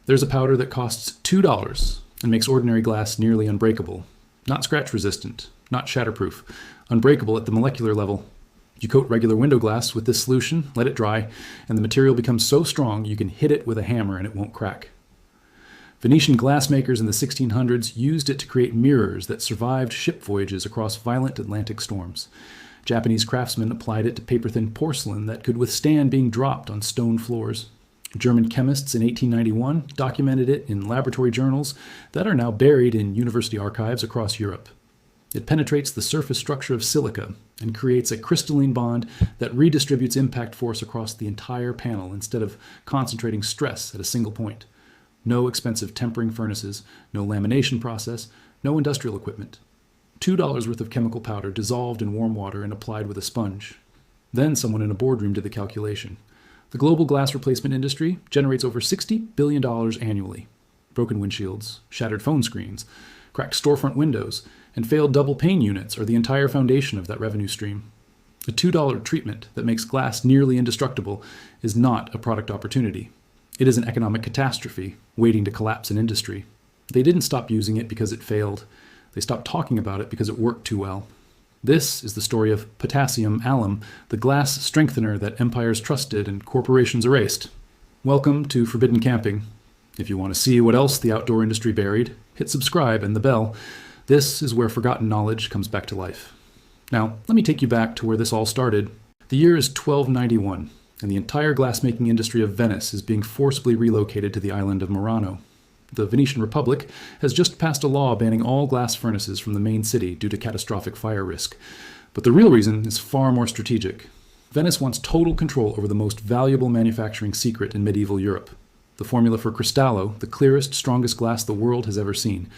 There's a powder that costs $2 and makes ordinary glass nearly unbreakable. Not scratch resistant, not shatterproof, unbreakable at the molecular level. You coat regular window glass with this solution, let it dry, and the material becomes so strong you can hit it with a hammer and it won't crack. Venetian glassmakers in the 1600s used it to create mirrors that survived ship voyages across violent Atlantic storms. Japanese craftsmen applied it to paper-thin porcelain that could withstand being dropped on stone floors. German chemists in 1891 documented it in laboratory journals that are now buried in university archives across Europe. It penetrates the surface structure of silica and creates a crystalline bond that redistributes impact force across the entire panel instead of concentrating stress at a single point. No expensive tempering furnaces, no lamination process, no industrial equipment. $2 worth of chemical powder dissolved in warm water and applied with a sponge. Then someone in a boardroom did the calculation. The global glass replacement industry generates over $60 billion annually. Broken windshields, shattered phone screens, cracked storefront windows, and failed double pane units are the entire foundation of that revenue stream. A $2 treatment that makes glass nearly indestructible is not a product opportunity. It is an economic catastrophe waiting to collapse an industry. They didn't stop using it because it failed. They stopped talking about it because it worked too well. This is the story of potassium alum, the glass strengthener that empires trusted and corporations erased. Welcome to Forbidden Camping. If you want to see what else the outdoor industry buried, hit subscribe and the bell. This is where forgotten knowledge comes back to life. Now, let me take you back to where this all started. The year is 1291, and the entire glassmaking industry of Venice is being forcibly relocated to the island of Murano. The Venetian Republic has just passed a law banning all glass furnaces from the main city due to catastrophic fire risk. But the real reason is far more strategic. Venice wants total control over the most valuable manufacturing secret in medieval Europe. The formula for Cristallo, the clearest, strongest glass the world has ever seen.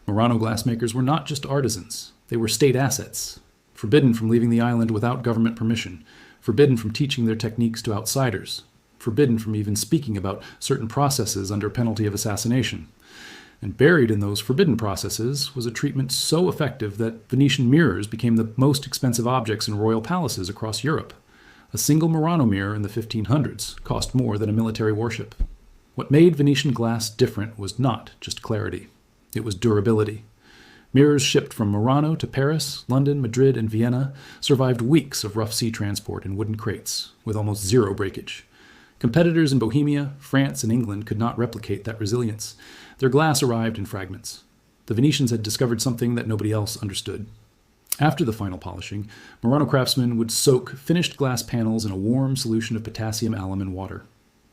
Murano glassmakers were not just artisans. They were state assets, forbidden from leaving the island without government permission, forbidden from teaching their techniques to outsiders, forbidden from even speaking about certain processes under penalty of assassination. And buried in those forbidden processes was a treatment so effective that Venetian mirrors became the most expensive objects in royal palaces across Europe. A single Murano mirror in the 1500s cost more than a military warship. What made Venetian glass different was not just clarity. It was durability. Mirrors shipped from Murano to Paris, London, Madrid, and Vienna survived weeks of rough sea transport in wooden crates, with almost zero breakage. Competitors in Bohemia, France, and England could not replicate that resilience. Their glass arrived in fragments. The Venetians had discovered something that nobody else understood. After the final polishing, Murano craftsmen would soak finished glass panels in a warm solution of potassium alum and water.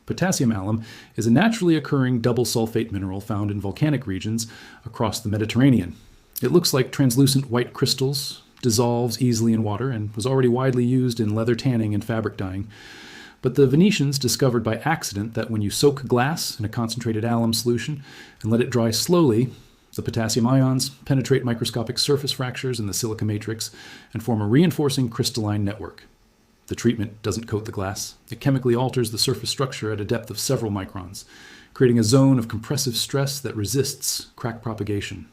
Potassium alum is a naturally occurring double sulfate mineral found in volcanic regions across the Mediterranean. It looks like translucent white crystals, dissolves easily in water, and was already widely used in leather tanning and fabric dyeing. But the Venetians discovered by accident that when you soak glass in a concentrated alum solution and let it dry slowly, the potassium ions penetrate microscopic surface fractures in the silica matrix and form a reinforcing crystalline network. The treatment doesn't coat the glass. It chemically alters the surface structure at a depth of several microns, creating a zone of compressive stress that resists crack propagation.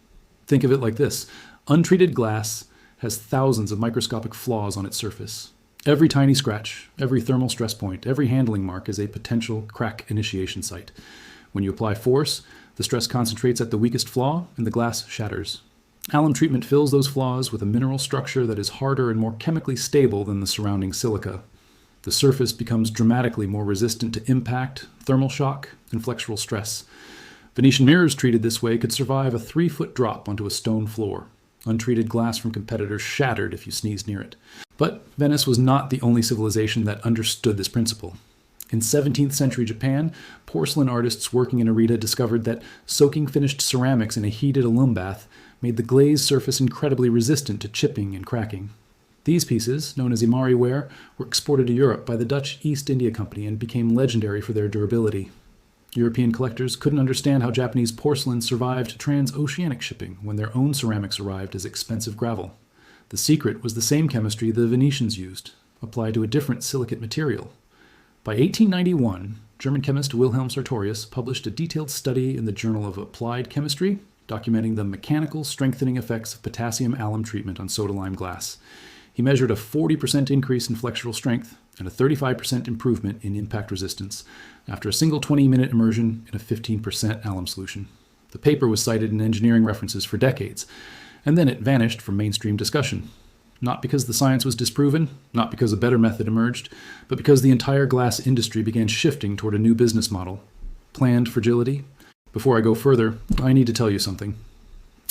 Think of it like this. Untreated glass has thousands of microscopic flaws on its surface. Every tiny scratch, every thermal stress point, every handling mark is a potential crack initiation site. When you apply force, the stress concentrates at the weakest flaw and the glass shatters. Alum treatment fills those flaws with a mineral structure that is harder and more chemically stable than the surrounding silica. The surface becomes dramatically more resistant to impact, thermal shock, and flexural stress. Venetian mirrors treated this way could survive a 3-foot drop onto a stone floor. Untreated glass from competitors shattered if you sneezed near it. But Venice was not the only civilization that understood this principle. In 17th century Japan, porcelain artists working in Arita discovered that soaking finished ceramics in a heated alum bath made the glazed surface incredibly resistant to chipping and cracking. These pieces, known as Imari ware, were exported to Europe by the Dutch East India Company and became legendary for their durability. European collectors couldn't understand how Japanese porcelain survived transoceanic shipping when their own ceramics arrived as expensive gravel. The secret was the same chemistry the Venetians used, applied to a different silicate material. By 1891, German chemist Wilhelm Sartorius published a detailed study in the Journal of Applied Chemistry, documenting the mechanical strengthening effects of potassium alum treatment on soda lime glass. He measured a 40% increase in flexural strength and a 35% improvement in impact resistance after a single 20-minute immersion in a 15% alum solution. The paper was cited in engineering references for decades, and then it vanished from mainstream discussion. Not because the science was disproven, not because a better method emerged, but because the entire glass industry began shifting toward a new business model. Planned fragility. Before I go further, I need to tell you something.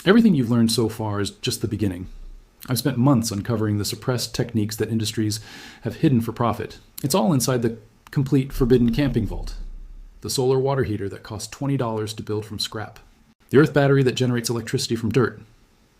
Everything you've learned so far is just the beginning. I've spent months uncovering the suppressed techniques that industries have hidden for profit. It's all inside the complete forbidden camping vault. The solar water heater that costs $20 to build from scrap. The earth battery that generates electricity from dirt.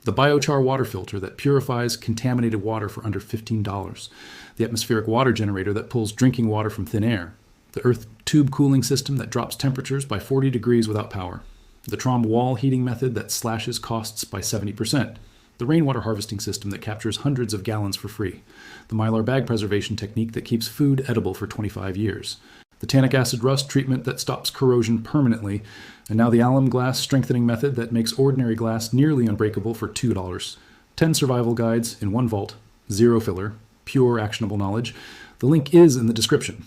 The biochar water filter that purifies contaminated water for under $15. The atmospheric water generator that pulls drinking water from thin air. The earth tube cooling system that drops temperatures by 40 degrees without power. The Trom wall heating method that slashes costs by 70%. The rainwater harvesting system that captures hundreds of gallons for free. The mylar bag preservation technique that keeps food edible for 25 years. The tannic acid rust treatment that stops corrosion permanently, and now the alum glass strengthening method that makes ordinary glass nearly unbreakable for $2. 10 survival guides in one vault, 0 filler, pure actionable knowledge. The link is in the description.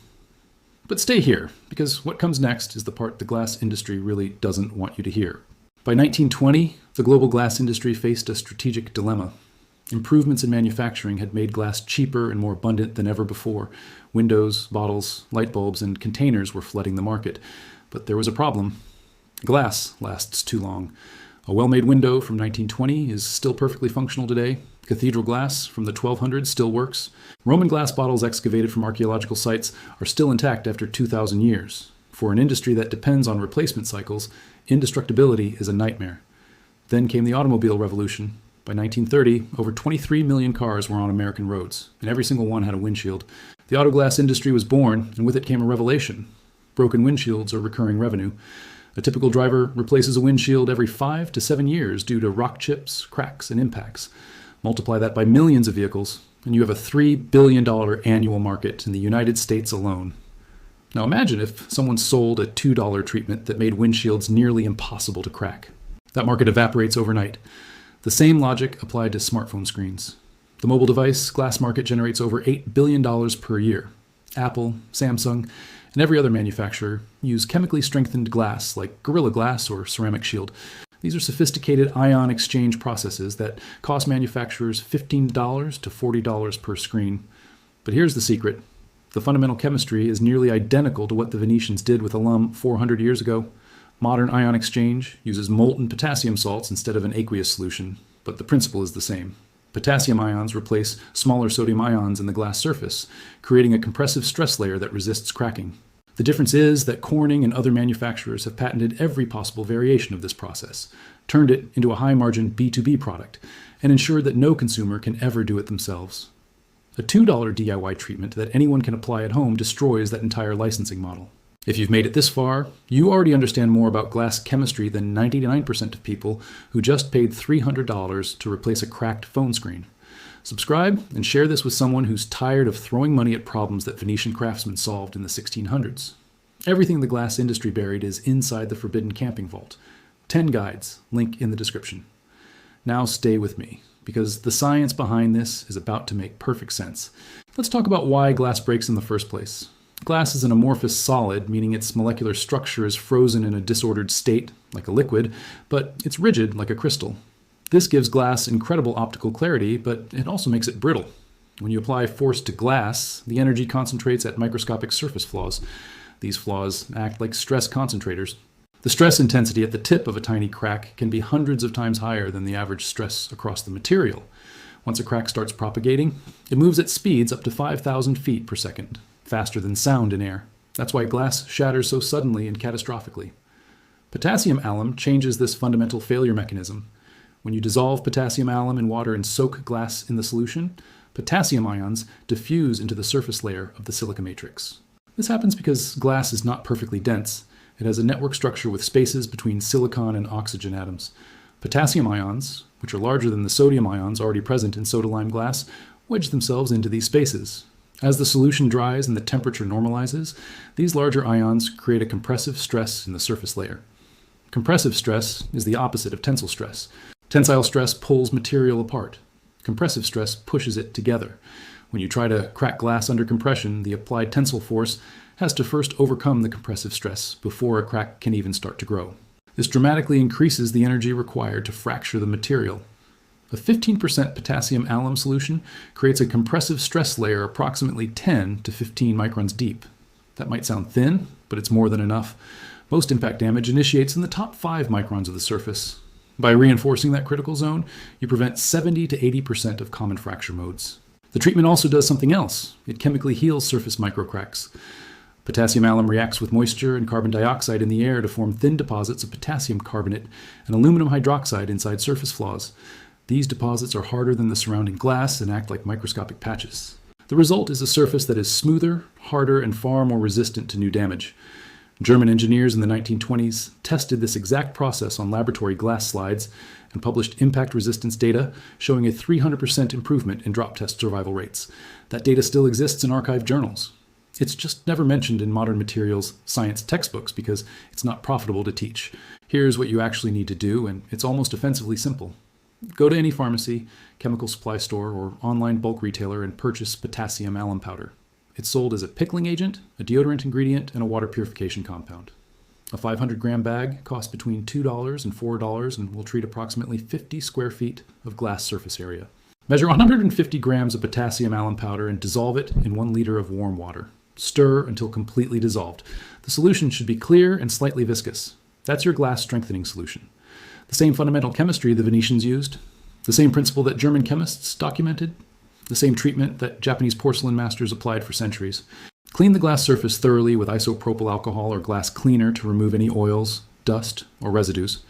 But stay here, because what comes next is the part the glass industry really doesn't want you to hear. By 1920, the global glass industry faced a strategic dilemma. Improvements in manufacturing had made glass cheaper and more abundant than ever before. Windows, bottles, light bulbs, and containers were flooding the market. But there was a problem. Glass lasts too long. A well-made window from 1920 is still perfectly functional today. Cathedral glass from the 1200s still works. Roman glass bottles excavated from archaeological sites are still intact after 2,000 years. For an industry that depends on replacement cycles, indestructibility is a nightmare. Then came the automobile revolution. By 1930, over 23 million cars were on American roads, and every single one had a windshield. The auto glass industry was born, and with it came a revelation. Broken windshields are recurring revenue. A typical driver replaces a windshield every 5 to 7 years due to rock chips, cracks, and impacts. Multiply that by millions of vehicles, and you have a $3 billion annual market in the United States alone. Now imagine if someone sold a $2 treatment that made windshields nearly impossible to crack. That market evaporates overnight. The same logic applied to smartphone screens. The mobile device glass market generates over $8 billion per year. Apple, Samsung, and every other manufacturer use chemically strengthened glass like Gorilla Glass or Ceramic Shield. These are sophisticated ion exchange processes that cost manufacturers $15 to $40 per screen. But here's the secret. The fundamental chemistry is nearly identical to what the Venetians did with alum 400 years ago. Modern ion exchange uses molten potassium salts instead of an aqueous solution, but the principle is the same. Potassium ions replace smaller sodium ions in the glass surface, creating a compressive stress layer that resists cracking. The difference is that Corning and other manufacturers have patented every possible variation of this process, turned it into a high-margin B2B product, and ensured that no consumer can ever do it themselves. A $2 DIY treatment that anyone can apply at home destroys that entire licensing model. If you've made it this far, you already understand more about glass chemistry than 99% of people who just paid $300 to replace a cracked phone screen. Subscribe and share this with someone who's tired of throwing money at problems that Venetian craftsmen solved in the 1600s. Everything the glass industry buried is inside the forbidden camping vault. 10 guides, link in the description. Now stay with me, because the science behind this is about to make perfect sense. Let's talk about why glass breaks in the first place. Glass is an amorphous solid, meaning its molecular structure is frozen in a disordered state, like a liquid, but it's rigid, like a crystal. This gives glass incredible optical clarity, but it also makes it brittle. When you apply force to glass, the energy concentrates at microscopic surface flaws. These flaws act like stress concentrators. The stress intensity at the tip of a tiny crack can be hundreds of times higher than the average stress across the material. Once a crack starts propagating, it moves at speeds up to 5,000 feet per second, faster than sound in air. That's why glass shatters so suddenly and catastrophically. Potassium alum changes this fundamental failure mechanism. When you dissolve potassium alum in water and soak glass in the solution, potassium ions diffuse into the surface layer of the silica matrix. This happens because glass is not perfectly dense. It has a network structure with spaces between silicon and oxygen atoms. Potassium ions, which are larger than the sodium ions already present in soda-lime glass, wedge themselves into these spaces. As the solution dries and the temperature normalizes, these larger ions create a compressive stress in the surface layer. Compressive stress is the opposite of tensile stress. Tensile stress pulls material apart. Compressive stress pushes it together. When you try to crack glass under compression, the applied tensile force has to first overcome the compressive stress before a crack can even start to grow. This dramatically increases the energy required to fracture the material. A 15% potassium alum solution creates a compressive stress layer approximately 10 to 15 microns deep. That might sound thin, but it's more than enough. Most impact damage initiates in the top 5 microns of the surface. By reinforcing that critical zone, you prevent 70 to 80% of common fracture modes. The treatment also does something else. It chemically heals surface microcracks. Potassium alum reacts with moisture and carbon dioxide in the air to form thin deposits of potassium carbonate and aluminum hydroxide inside surface flaws. These deposits are harder than the surrounding glass and act like microscopic patches. The result is a surface that is smoother, harder, and far more resistant to new damage. German engineers in the 1920s tested this exact process on laboratory glass slides and published impact resistance data showing a 300% improvement in drop test survival rates. That data still exists in archived journals. It's just never mentioned in modern materials science textbooks because it's not profitable to teach. Here's what you actually need to do, and it's almost offensively simple. Go to any pharmacy, chemical supply store, or online bulk retailer and purchase potassium alum powder. It's sold as a pickling agent, a deodorant ingredient, and a water purification compound. A 500-gram bag costs between $2 and $4 and will treat approximately 50 square feet of glass surface area. Measure 150 grams of potassium alum powder and dissolve it in 1 liter of warm water. Stir until completely dissolved. The solution should be clear and slightly viscous. That's your glass strengthening solution. The same fundamental chemistry the Venetians used, the same principle that German chemists documented, the same treatment that Japanese porcelain masters applied for centuries. Clean the glass surface thoroughly with isopropyl alcohol or glass cleaner to remove any oils, dust, or residues.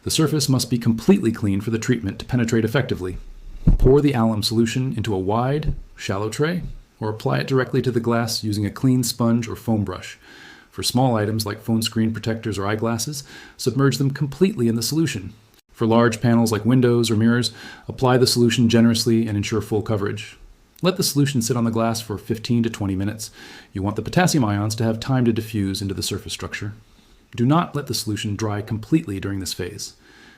The surface must be completely clean for the treatment to penetrate effectively. Pour the alum solution into a wide, shallow tray, or apply it directly to the glass using a clean sponge or foam brush. For small items like phone screen protectors or eyeglasses, submerge them completely in the solution. For large panels like windows or mirrors, apply the solution generously and ensure full coverage. Let the solution sit on the glass for 15 to 20 minutes. You want the potassium ions to have time to diffuse into the surface structure. Do not let the solution dry completely during this phase.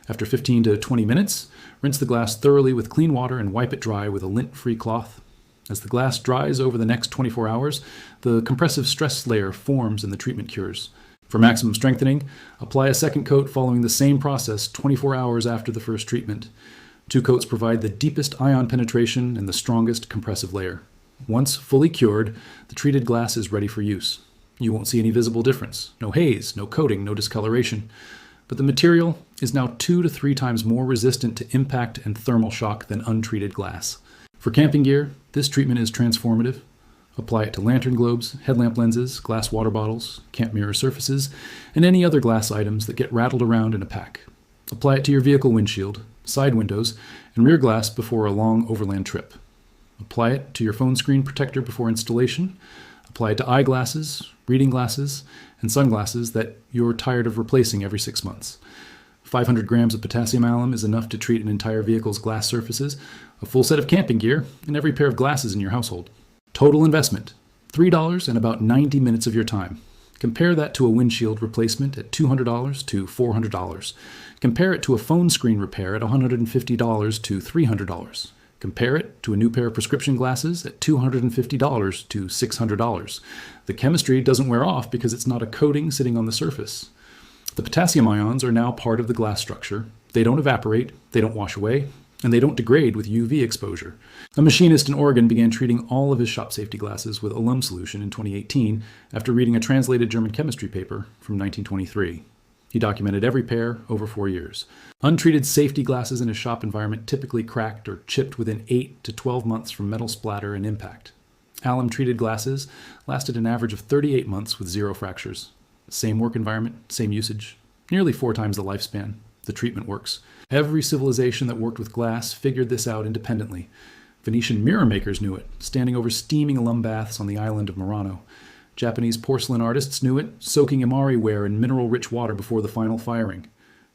After 15 to 20 minutes, rinse the glass thoroughly with clean water and wipe it dry with a lint-free cloth. As the glass dries over the next 24 hours, the compressive stress layer forms and the treatment cures. For maximum strengthening, apply a second coat following the same process 24 hours after the first treatment. 2 coats provide the deepest ion penetration and the strongest compressive layer. Once fully cured, the treated glass is ready for use. You won't see any visible difference. No haze, no coating, no discoloration. But the material is now 2 to 3 times more resistant to impact and thermal shock than untreated glass. For camping gear, this treatment is transformative. Apply it to lantern globes, headlamp lenses, glass water bottles, camp mirror surfaces, and any other glass items that get rattled around in a pack. Apply it to your vehicle windshield, side windows, and rear glass before a long overland trip. Apply it to your phone screen protector before installation. Apply it to eyeglasses, reading glasses, and sunglasses that you're tired of replacing every 6 months. 500 grams of potassium alum is enough to treat an entire vehicle's glass surfaces, a full set of camping gear, and every pair of glasses in your household. Total investment, $3 and about 90 minutes of your time. Compare that to a windshield replacement at $200 to $400. Compare it to a phone screen repair at $150 to $300. Compare it to a new pair of prescription glasses at $250 to $600. The chemistry doesn't wear off because it's not a coating sitting on the surface. The potassium ions are now part of the glass structure. They don't evaporate, they don't wash away, and they don't degrade with UV exposure. A machinist in Oregon began treating all of his shop safety glasses with alum solution in 2018 after reading a translated German chemistry paper from 1923. He documented every pair over 4 years. Untreated safety glasses in a shop environment typically cracked or chipped within 8 to 12 months from metal splatter and impact. Alum-treated glasses lasted an average of 38 months with 0 fractures. Same work environment, same usage, nearly 4 times the lifespan. The treatment works. Every civilization that worked with glass figured this out independently. Venetian mirror makers knew it, standing over steaming alum baths on the island of Murano. Japanese porcelain artists knew it, soaking imari ware in mineral-rich water before the final firing.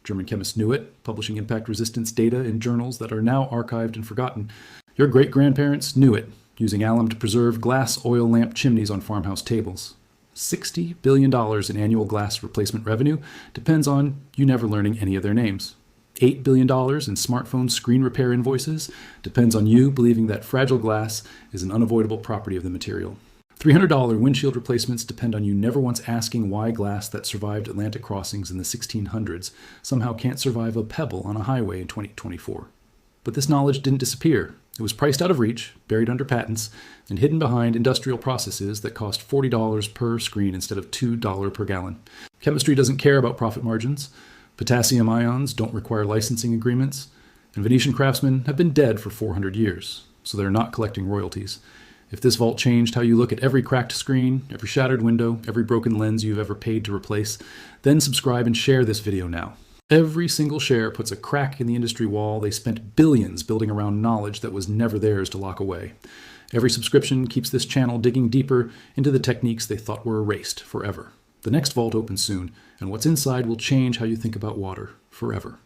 German chemists knew it, publishing impact resistance data in journals that are now archived and forgotten. Your great-grandparents knew it, using alum to preserve glass oil lamp chimneys on farmhouse tables. $60 billion in annual glass replacement revenue depends on you never learning any of their names. $8 billion in smartphone screen repair invoices depends on you believing that fragile glass is an unavoidable property of the material. $300 windshield replacements depend on you never once asking why glass that survived Atlantic crossings in the 1600s somehow can't survive a pebble on a highway in 2024. But this knowledge didn't disappear. It was priced out of reach, buried under patents, and hidden behind industrial processes that cost $40 per screen instead of $2 per gallon. Chemistry doesn't care about profit margins. Potassium ions don't require licensing agreements, and Venetian craftsmen have been dead for 400 years, so they're not collecting royalties. If this vault changed how you look at every cracked screen, every shattered window, every broken lens you've ever paid to replace, then subscribe and share this video now. Every single share puts a crack in the industry wall they spent billions building around knowledge that was never theirs to lock away. Every subscription keeps this channel digging deeper into the techniques they thought were erased forever. The next vault opens soon, and what's inside will change how you think about water forever.